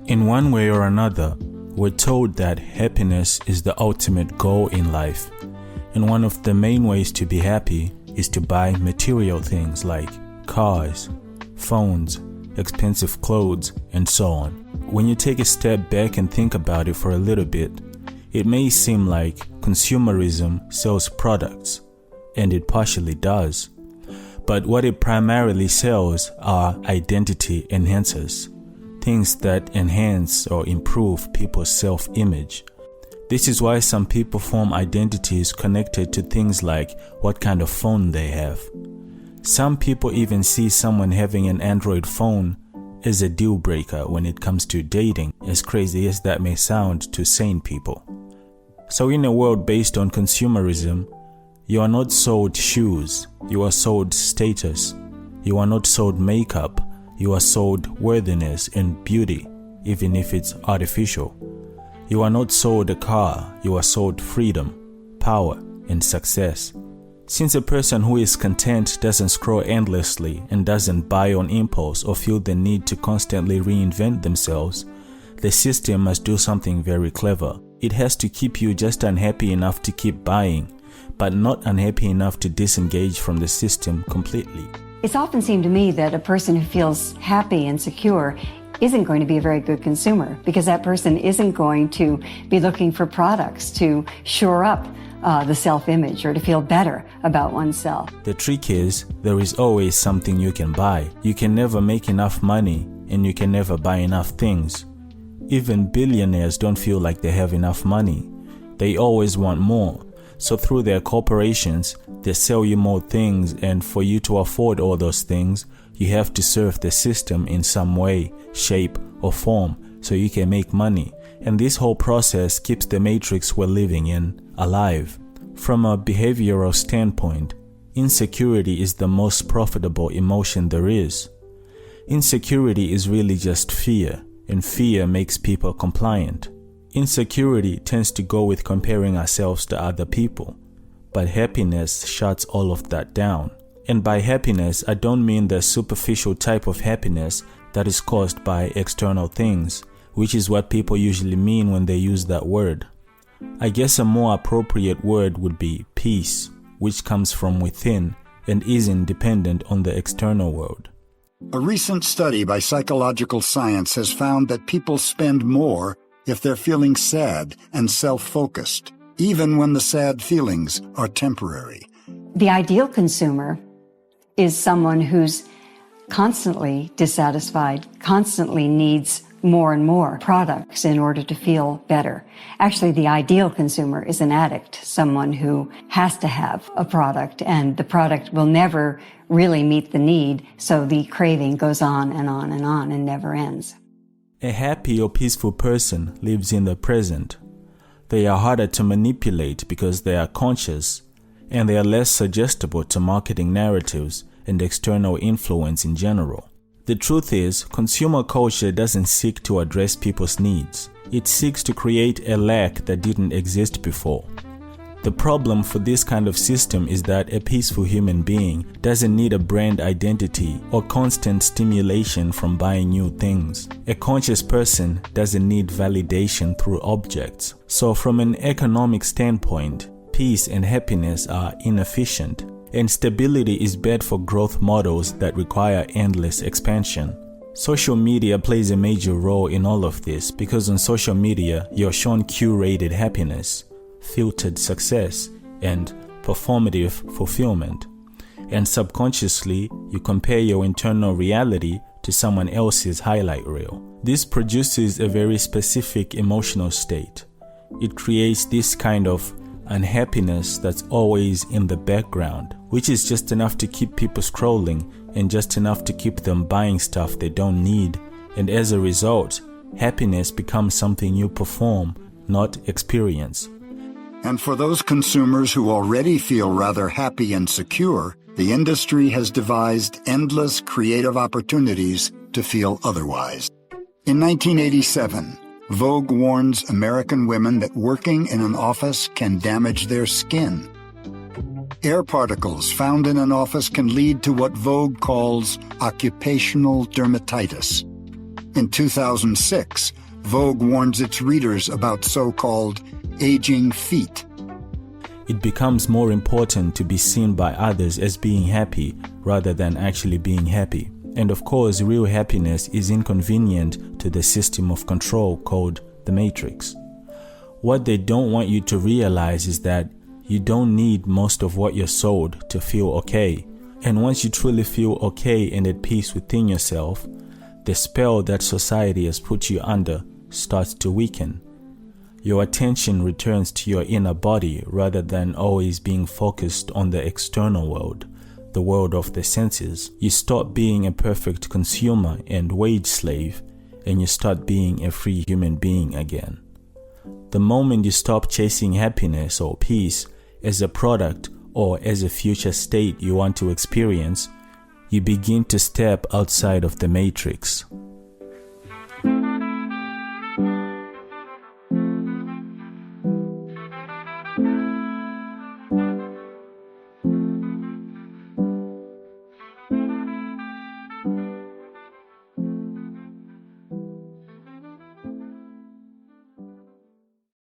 In one way or another, we're told that happiness is the ultimate goal in life, and one of the main ways to be happy is to buy material things like cars, phones, expensive clothes, and so on. When you take a step back and think about it for a little bit, it may seem like consumerism sells products, and it partially does. But what it primarily sells are identity enhancers, things that enhance or improve people's self-image. This is why some people form identities connected to things like what kind of phone they have. Some people even see someone having an Android phone as a deal breaker when it comes to dating, as crazy as that may sound to sane people. So in a world based on consumerism, you are not sold shoes, you are sold status. You are not sold makeup, you are sold worthiness and beauty, even if it's artificial. You are not sold a car, you are sold freedom, power, and success. Since a person who is content doesn't scroll endlessly and doesn't buy on impulse or feel the need to constantly reinvent themselves, the system must do something very clever. It has to keep you just unhappy enough to keep buying, but not unhappy enough to disengage from the system completely. It's often seemed to me that a person who feels happy and secure isn't going to be a very good consumer, because that person isn't going to be looking for products to shore up the self-image or to feel better about oneself. The trick is, there is always something you can buy. You can never make enough money, and you can never buy enough things. Even billionaires don't feel like they have enough money. They always want more. So through their corporations, they sell you more things, and for you to afford all those things, you have to serve the system in some way, shape, or form so you can make money. And this whole process keeps the matrix we're living in alive. From a behavioral standpoint, insecurity is the most profitable emotion there is. Insecurity is really just fear, and fear makes people compliant. Insecurity tends to go with comparing ourselves to other people, but happiness shuts all of that down. And by happiness, I don't mean the superficial type of happiness that is caused by external things, which is what people usually mean when they use that word. I guess a more appropriate word would be peace, which comes from within and isn't dependent on the external world. A recent study by Psychological Science has found that people spend more if they're feeling sad and self-focused, even when the sad feelings are temporary. The ideal consumer is someone who's constantly dissatisfied, constantly needs more and more products in order to feel better. Actually, the ideal consumer is an addict, someone who has to have a product, and the product will never really meet the need, so the craving goes on and on and on and never ends. A happy or peaceful person lives in the present. They are harder to manipulate because they are conscious, and they are less suggestible to marketing narratives and external influence in general. The truth is, consumer culture doesn't seek to address people's needs. It seeks to create a lack that didn't exist before. The problem for this kind of system is that a peaceful human being doesn't need a brand identity or constant stimulation from buying new things. A conscious person doesn't need validation through objects. So from an economic standpoint, peace and happiness are inefficient, and stability is bad for growth models that require endless expansion. Social media plays a major role in all of this, because on social media you're shown curated happiness, filtered success, and performative fulfillment. And subconsciously, you compare your internal reality to someone else's highlight reel. This produces a very specific emotional state. It creates this kind of unhappiness that's always in the background, which is just enough to keep people scrolling and just enough to keep them buying stuff they don't need. And as a result, happiness becomes something you perform, not experience. And for those consumers who already feel rather happy and secure, the industry has devised endless creative opportunities to feel otherwise. In 1987, Vogue warns American women that working in an office can damage their skin. Air particles found in an office can lead to what Vogue calls occupational dermatitis. In 2006, Vogue warns its readers about so-called aging feet. It becomes more important to be seen by others as being happy rather than actually being happy. And of course, real happiness is inconvenient to the system of control called the Matrix. What they don't want you to realize is that you don't need most of what you're sold to feel okay. And once you truly feel okay and at peace within yourself, the spell that society has put you under starts to weaken. Your attention returns to your inner body rather than always being focused on the external world, the world of the senses. You stop being a perfect consumer and wage slave, and you start being a free human being again. The moment you stop chasing happiness or peace as a product or as a future state you want to experience, you begin to step outside of the matrix.